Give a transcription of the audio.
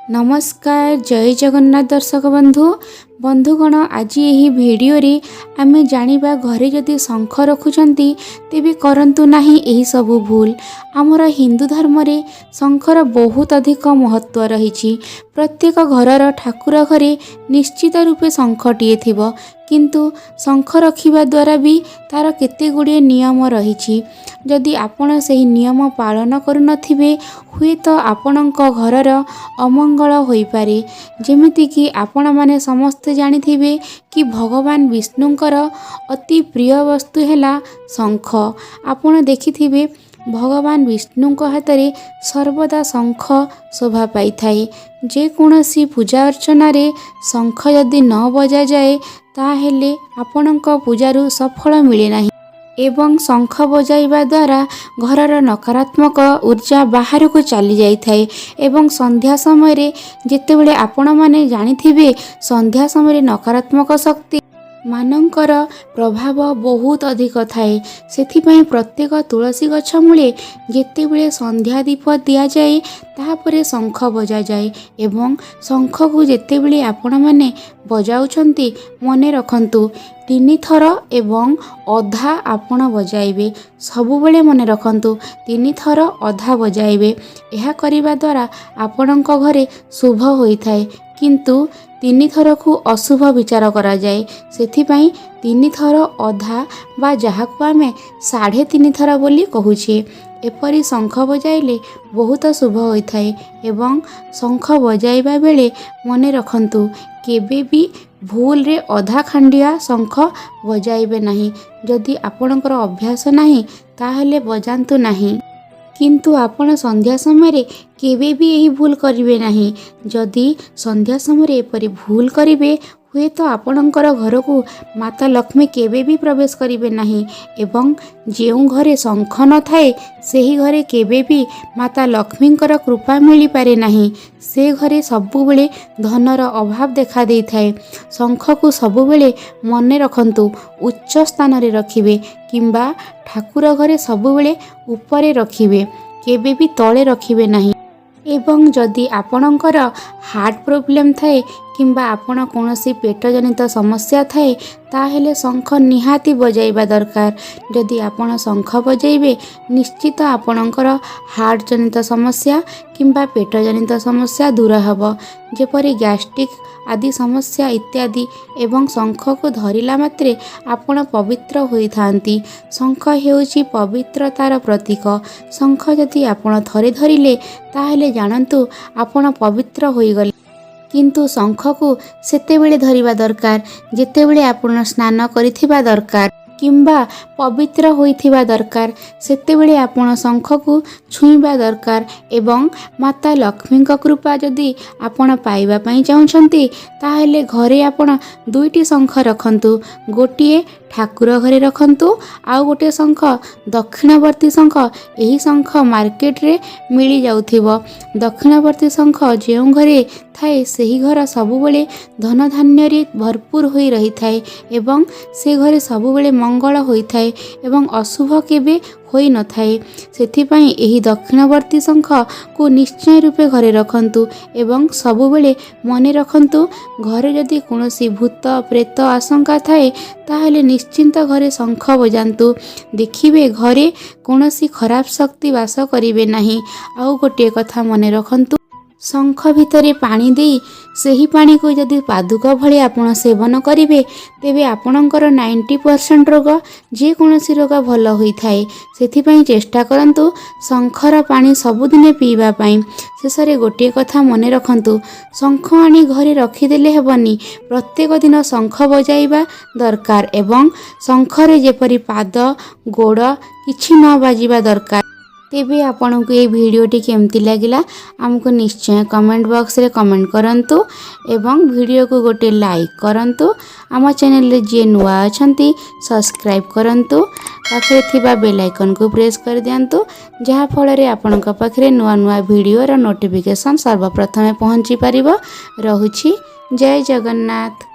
नमस्कार जय जगन्नाथ दर्शक बंधुगण आज यही भिडियो रे आमे जानिबा घरे जदि शंख रखुचंती तेबे करंतु नाही एही सबु भूल। आमर हिंदू धर्म रे शंखर बहुत अधिक महत्व रही। प्रत्येक घरर ठाकुर घरे निश्चित रूपे शंखटीए थिबो, किंतु शंख रखिबा द्वारा भी तार केते गुड़िए नियम रही। जदि आपण सही नियम पालन करू नथिबे हुए तो आपणक घरर अमंगल होई पारे। जेमिति कि आपण माने समस्त जानिथिबे कि भगवान विष्णुंकर अति प्रिय वस्तु हैला शंख। आपण देखिथिबे भगवान विष्णुंक हातरे सर्वदा शंख शोभा पाई थाए। जे कोनोसी पूजा अर्चना रे शंख यदि न बजा जाए ताहेले आपणक पूजारु सफल मिले नाही एवं शंख बजाइबा द्वारा घरर नकारात्मक ऊर्जा बाहर को चली जाई थाए। एवं संध्या समय रे जेतेबेले आपण माने जानिथिबे संध्या समय रे नकारात्मक शक्ति मानकर प्रभाव बहुत अधिक थाए। सेथिपई प्रत्येक तुलसी गछ मूले जेतेबेले संध्या दीप दिया जाए ताहापरे शंख बजा जाए एवं शंख को जेतेबेले आपण माने बजाउछंती मने रखंतु 3 थर एवं अधा आपण बजाइबे। सबुबेले मने रखंतु 3 थर अधा बजाइबे। यह करिबा द्वारा आपणक घरे शुभ होइथाए, किंतु 3 थर को अशुभ विचार करा जाए। सेथिपई 3 थर अधा बा जहाको आमे 3.5 थर बोली कहूछे। एपरी शंख बजाइले बहुत शुभ होइथाए एवं शंख बजाइबा बेले मने रखंतु केबे भी भूल रे अधा खंडिया शंख बजाइबे नहीं। जदि आपणकर अभ्यास नहीं ताहले बजांतु नहीं, किंतु आपण संध्या समय केबे भी यही भूल करिवे नहीं। जदि संध्या समय एपरी भूल करिवे हुए तो आपणकर घर को माता लक्ष्मी केबे भी प्रवेश करिवे नहीं एवं जेउ घरे शंख न थाए सेही घरे केबे भी माता लक्ष्मींकर कृपा मिली पारे नहीं। से घरे सबुबेले धनर अभाव देखा देई थाए। शंख को सबुबेले मने रखंतु उच्च स्थान रे रखिबे किंबा ठाकुर घरे सबुबेले ऊपरे रखिबे, केबे भी तळे रखिबे नहीं। एवं जदि आपणकर हार्ट प्रोब्लेम थाए किंबा आपण कोनोसी पेट जनित समस्या थाए ताहेले शंख निहाती बजाइबा दरकार। जदि आपण शंख बजाइबे निश्चित आपणकर हार्ट जनित समस्या किंबा पेट जनित समस्या दूर हब, जेपरि गैस्ट्रिक आदि समस्या इत्यादि। एवं शंख को धरिला मात्रे आपण पवित्र होई थांती। शंख हेउची पवित्रतार प्रतीक। शंख जदि आपण थरे धरिले ताहेले जानंतु आपण पवित्र होई गले। किंतु शंख को सेतेबेले धरिबा दरकार जेतेबेले आपण स्नान करिथिबा दरकार किंबा पवित्र होइथिबा दरकार। सेतेबेले आपण शंख को छुईबा दरकार एवं माता लक्ष्मी का कृपा जदि आपण पाइबा पई चाहुछंती ताहेले घरे आपण 2टी शंख रखंतु। गोटिए ठाकुर घरे रखंतु आउ गोटे शंख दक्षिणवर्ती शंख। एही शंख मार्केट रे मिली जाउथिबो। दक्षिणवर्ती शंख जेउ घरे थाए सेही घर सबुबेले धन धान्य रे भरपूर होई रही थाए एवं से घरे सबुबेले मंगल होई थाए एवं अशुभ केबे होई न थाए। सेथिपई एही दक्षिणवर्ती शंख को निश्चय रूपे घरे रखंतु एवं सबुबेले मने रखंतु घरे जदि कोनोसी भूत प्रेत आशंका थाए ताहेले निश्चिंत घरे शंख बजांतु। देखिबे घरे कोनोसी खराब शक्ति वास करिवे नहीं। आउ गोटे कथा मने रखंतु शंख भितरे पानी देई सेही पानी को जदि पादुक भली आपण सेवन करिवे तेबे आपणकर 90% रोग जे कोनोसी रोग भल होई थाए। सेथिपई चेष्टा करंतु शंखर पानी सबुदिने पीवा पई। शेषरे गोटे कथा मने रखंतु शंख आनी घरे रखिदेले हेबनी, प्रत्येक दिन शंख बजाइबा दरकार एवं शंखरे जेपरि पाद गोड़ किछि न बाजिबा दरकार। तेबे आपन को ये भिडियोटी केमती लगिला आमको निश्चय कमेंट बॉक्स रे कमेंट करंतु एवं वीडियो को गोटे लाइक करंतु। आम चैनल रे जे नुआ अछंती सब्सक्राइब करंतु। पाखे थिबा बेल आइकन को प्रेस कर दियंतु, जहा फल रे आपनका पाखरे नुआ नुआ वीडियो रा नोटिफिकेशन सर्वप्रथमे पहुंची परिबो। रहुछि जय जगन्नाथ।